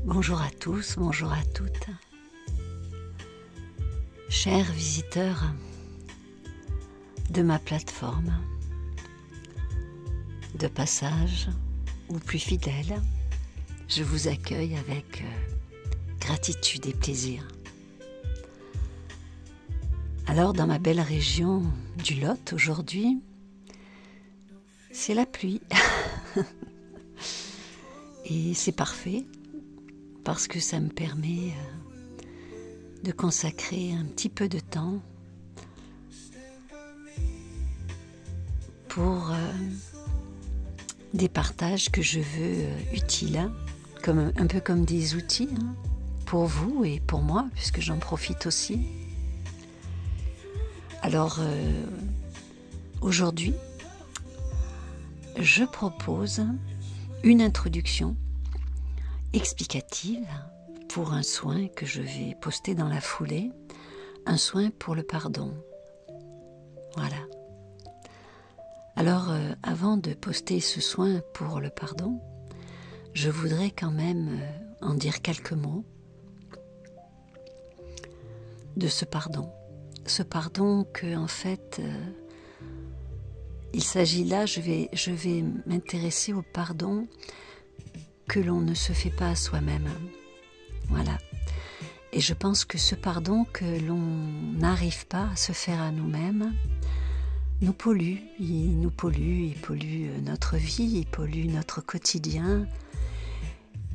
Bonjour à tous, bonjour à toutes. Chers visiteurs de ma plateforme, de passage ou plus fidèles, je vous accueille avec gratitude et plaisir. Alors, dans ma belle région du Lot, aujourd'hui, c'est la pluie. Et c'est parfait, parce que ça me permet de consacrer un petit peu de temps pour des partages que je veux utiles, un peu comme des outils pour vous et pour moi, puisque j'en profite aussi. Alors, aujourd'hui, je propose une introduction explicative pour un soin que je vais poster dans la foulée, un soin pour le pardon. Voilà. Alors, avant de poster ce soin pour le pardon, je voudrais quand même en dire quelques mots de ce pardon. Ce pardon que, en fait, il s'agit là, je vais m'intéresser au pardon que l'on ne se fait pas à soi-même. Voilà. Et je pense que ce pardon que l'on n'arrive pas à se faire à nous-mêmes nous pollue. Il nous pollue, il pollue notre vie, il pollue notre quotidien,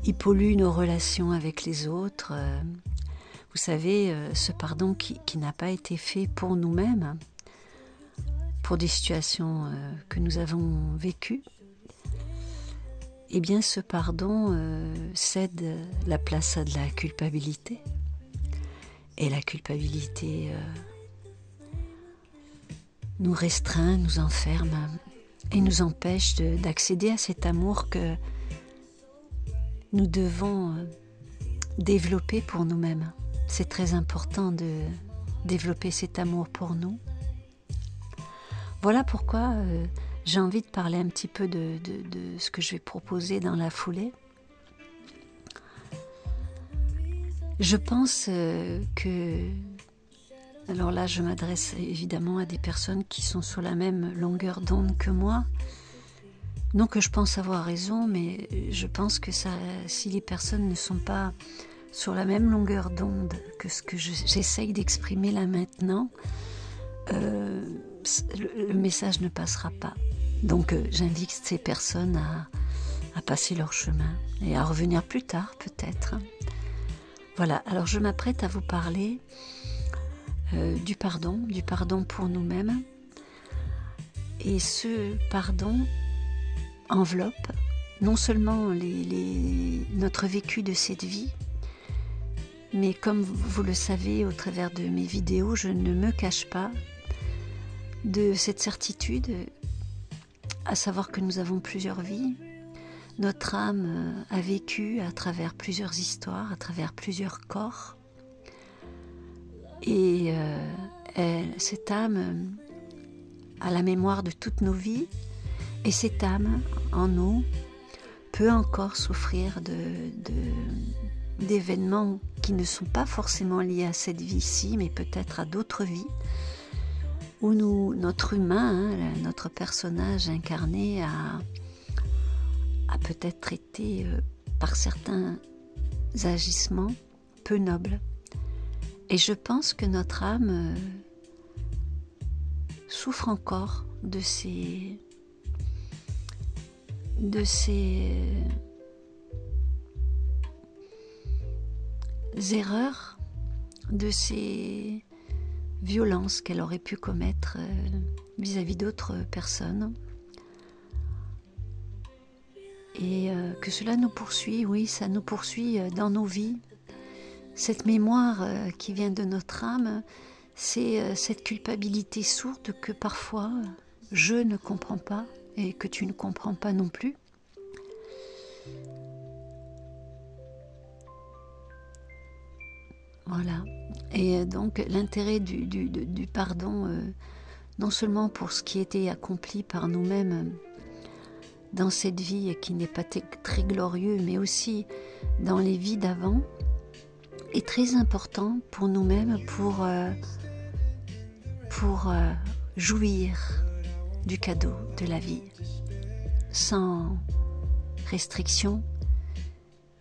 il pollue nos relations avec les autres. Vous savez, ce pardon qui n'a pas été fait pour nous-mêmes, pour des situations que nous avons vécues, eh bien ce pardon cède la place à de la culpabilité. Et la culpabilité nous restreint, nous enferme et nous empêche d'accéder à cet amour que nous devons développer pour nous-mêmes. C'est très important de développer cet amour pour nous. Voilà pourquoi j'ai envie de parler un petit peu de ce que je vais proposer dans la foulée. Je pense que... Alors là, je m'adresse évidemment à des personnes qui sont sur la même longueur d'onde que moi. Non que je pense avoir raison, mais je pense que si les personnes ne sont pas sur la même longueur d'onde que ce que j'essaye d'exprimer là maintenant, le message ne passera pas. Donc j'invite ces personnes à passer leur chemin et à revenir plus tard peut-être. Voilà, alors je m'apprête à vous parler du pardon pour nous-mêmes. Et ce pardon enveloppe non seulement notre vécu de cette vie, mais comme vous le savez au travers de mes vidéos, je ne me cache pas de cette certitude, à savoir que nous avons plusieurs vies. Notre âme a vécu à travers plusieurs histoires, à travers plusieurs corps. Et cette âme a la mémoire de toutes nos vies. Et cette âme, en nous, peut encore souffrir d'événements qui ne sont pas forcément liés à cette vie-ci, mais peut-être à d'autres vies, où notre humain, notre personnage incarné a peut-être été, par certains agissements, peu noble. Et je pense que notre âme souffre encore de ces erreurs, de ces violences qu'elle aurait pu commettre vis-à-vis d'autres personnes. Et que cela nous poursuit, oui, ça nous poursuit dans nos vies. Cette mémoire qui vient de notre âme, c'est cette culpabilité sourde que parfois je ne comprends pas et que tu ne comprends pas non plus. Voilà. Et donc l'intérêt du pardon, non seulement pour ce qui était accompli par nous-mêmes dans cette vie qui n'est pas très glorieux, mais aussi dans les vies d'avant, est très important pour nous-mêmes, pour jouir du cadeau de la vie, sans restriction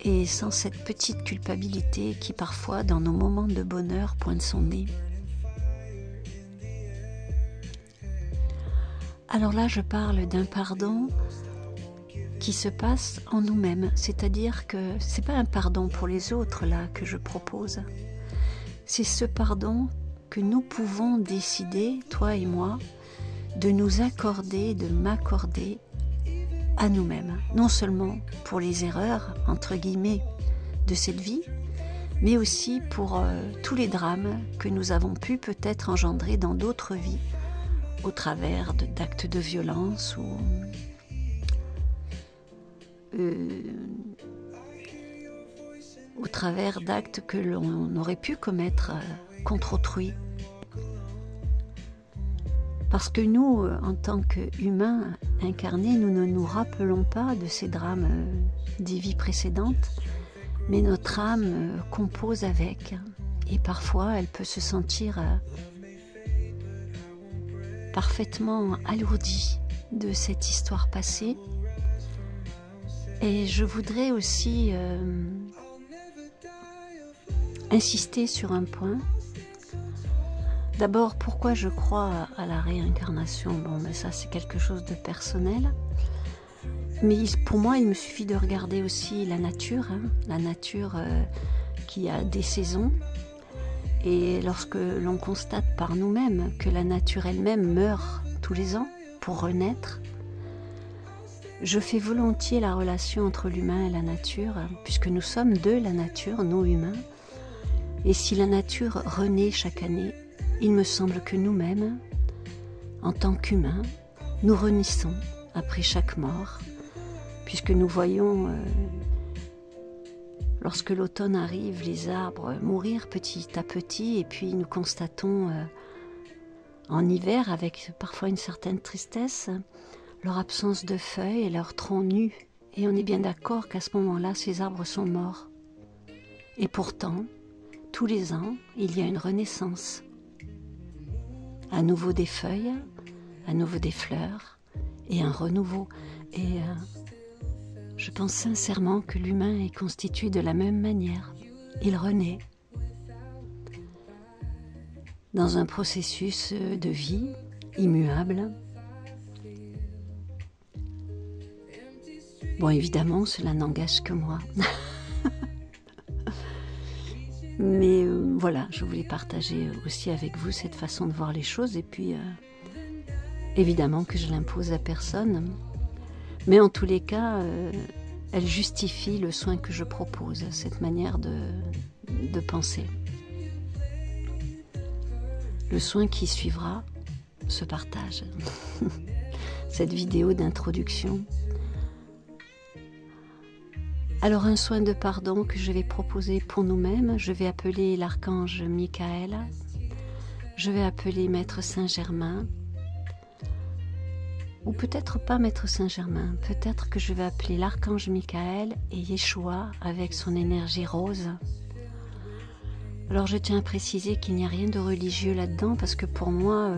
et sans cette petite culpabilité qui parfois, dans nos moments de bonheur, pointe son nez. Alors là, je parle d'un pardon qui se passe en nous-mêmes, c'est-à-dire que c'est pas un pardon pour les autres là que je propose, c'est ce pardon que nous pouvons décider, toi et moi, de nous accorder, de m'accorder à nous-mêmes, non seulement pour les erreurs, entre guillemets, de cette vie, mais aussi pour tous les drames que nous avons pu peut-être engendrer dans d'autres vies, au travers d'actes de violence ou au travers d'actes que l'on aurait pu commettre contre autrui. Parce que nous, en tant qu'humains incarnés, nous ne nous rappelons pas de ces drames des vies précédentes, mais notre âme compose avec, et parfois elle peut se sentir parfaitement alourdie de cette histoire passée. Et je voudrais aussi insister sur un point. D'abord, pourquoi je crois à la réincarnation? Bon, mais ça c'est quelque chose de personnel. Mais pour moi, il me suffit de regarder aussi la nature, la nature qui a des saisons. Et lorsque l'on constate par nous-mêmes que la nature elle-même meurt tous les ans pour renaître, je fais volontiers la relation entre l'humain et la nature, puisque nous sommes de la nature, nous humains. Et si la nature renaît chaque année, il me semble que nous-mêmes, en tant qu'humains, nous renaissons après chaque mort, puisque nous voyons, lorsque l'automne arrive, les arbres mourir petit à petit, et puis nous constatons en hiver, avec parfois une certaine tristesse, leur absence de feuilles et leur tronc nu. Et on est bien d'accord qu'à ce moment-là, ces arbres sont morts. Et pourtant, tous les ans, il y a une renaissance. À nouveau des feuilles, à nouveau des fleurs, et un renouveau. Et je pense sincèrement que l'humain est constitué de la même manière. Il renaît dans un processus de vie immuable. Bon, évidemment, cela n'engage que moi. Mais voilà, je voulais partager aussi avec vous cette façon de voir les choses. Et puis, évidemment que je l'impose à personne. Mais en tous les cas, elle justifie le soin que je propose, cette manière de penser. Le soin qui suivra se partage. Cette vidéo d'introduction. Alors un soin de pardon que je vais proposer pour nous-mêmes, je vais appeler l'archange Michael, je vais appeler Maître Saint-Germain, ou peut-être pas Maître Saint-Germain, peut-être que je vais appeler l'archange Michael et Yeshua avec son énergie rose. Alors je tiens à préciser qu'il n'y a rien de religieux là-dedans, parce que pour moi,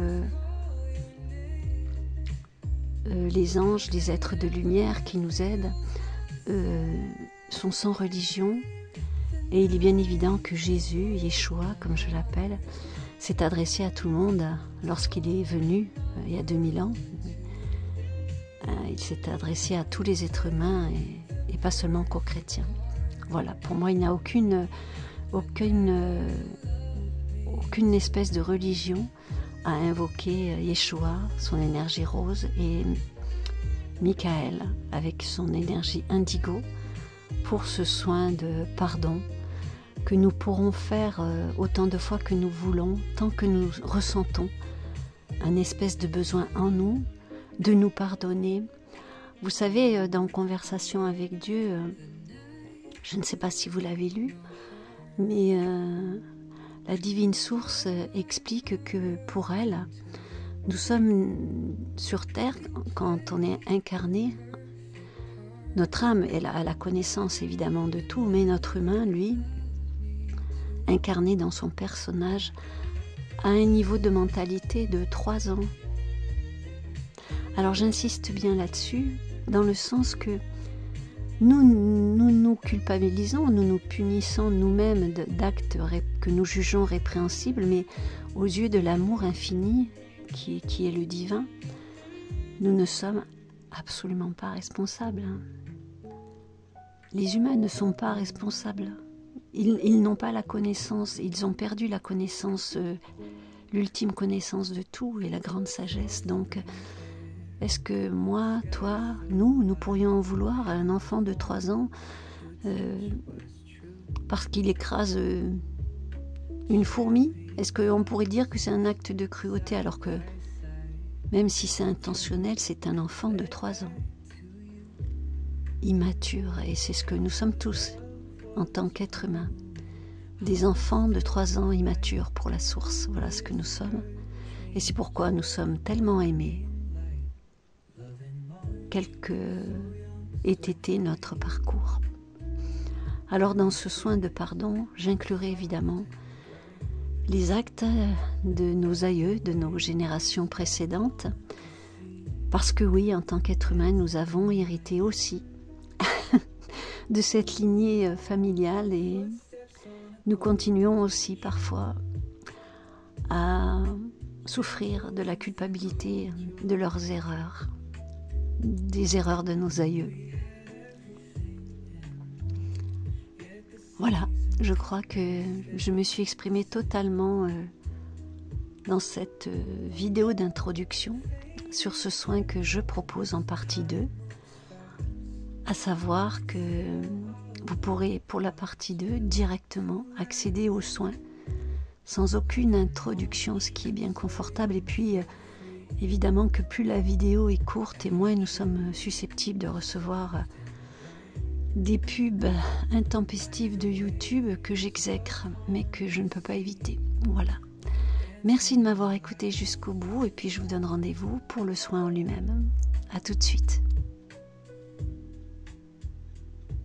les anges, les êtres de lumière qui nous aident, sont sans religion, et il est bien évident que Jésus, Yeshua comme je l'appelle, s'est adressé à tout le monde lorsqu'il est venu il y a 2000 ans. Il s'est adressé à tous les êtres humains et pas seulement qu'aux chrétiens. Voilà, pour moi il n'y a aucune espèce de religion à invoquer Yeshua, son énergie rose, et Michael avec son énergie indigo pour ce soin de pardon que nous pourrons faire autant de fois que nous voulons, tant que nous ressentons un espèce de besoin en nous de nous pardonner. Vous savez, dans Conversation avec Dieu, je ne sais pas si vous l'avez lu, mais la divine source explique que pour elle, nous sommes sur terre, quand on est incarné, Notre âme, elle a la connaissance évidemment de tout, mais notre humain, lui, incarné dans son personnage, a un niveau de mentalité de 3 ans. Alors j'insiste bien là-dessus, dans le sens que nous culpabilisons, nous nous punissons nous-mêmes d'actes que nous jugeons répréhensibles, mais aux yeux de l'amour infini, qui est le divin, nous ne sommes absolument pas responsables. Les humains ne sont pas responsables. Ils n'ont pas la connaissance, ils ont perdu la connaissance, l'ultime connaissance de tout et la grande sagesse. Donc, est-ce que moi, toi, nous pourrions en vouloir à un enfant de 3 ans parce qu'il écrase une fourmi? Est-ce qu'on pourrait dire que c'est un acte de cruauté alors que, même si c'est intentionnel, c'est un enfant de 3 ans? Immature, et c'est ce que nous sommes tous en tant qu'êtres humains. Des enfants de 3 ans immatures pour la source, voilà ce que nous sommes. Et c'est pourquoi nous sommes tellement aimés, quel que ait été notre parcours. Alors dans ce soin de pardon, j'inclurai évidemment les actes de nos aïeux, de nos générations précédentes, parce que oui, en tant qu'être humain, nous avons hérité aussi de cette lignée familiale et nous continuons aussi parfois à souffrir de la culpabilité de leurs erreurs, des erreurs de nos aïeux. Voilà, je crois que je me suis exprimée totalement dans cette vidéo d'introduction sur ce soin que je propose en partie 2, à savoir que vous pourrez pour la partie 2 directement accéder aux soins sans aucune introduction, ce qui est bien confortable. Et puis évidemment que plus la vidéo est courte et moins nous sommes susceptibles de recevoir des pubs intempestives de YouTube que j'exècre, mais que je ne peux pas éviter. Voilà. Merci de m'avoir écouté jusqu'au bout et puis je vous donne rendez-vous pour le soin en lui-même. À tout de suite.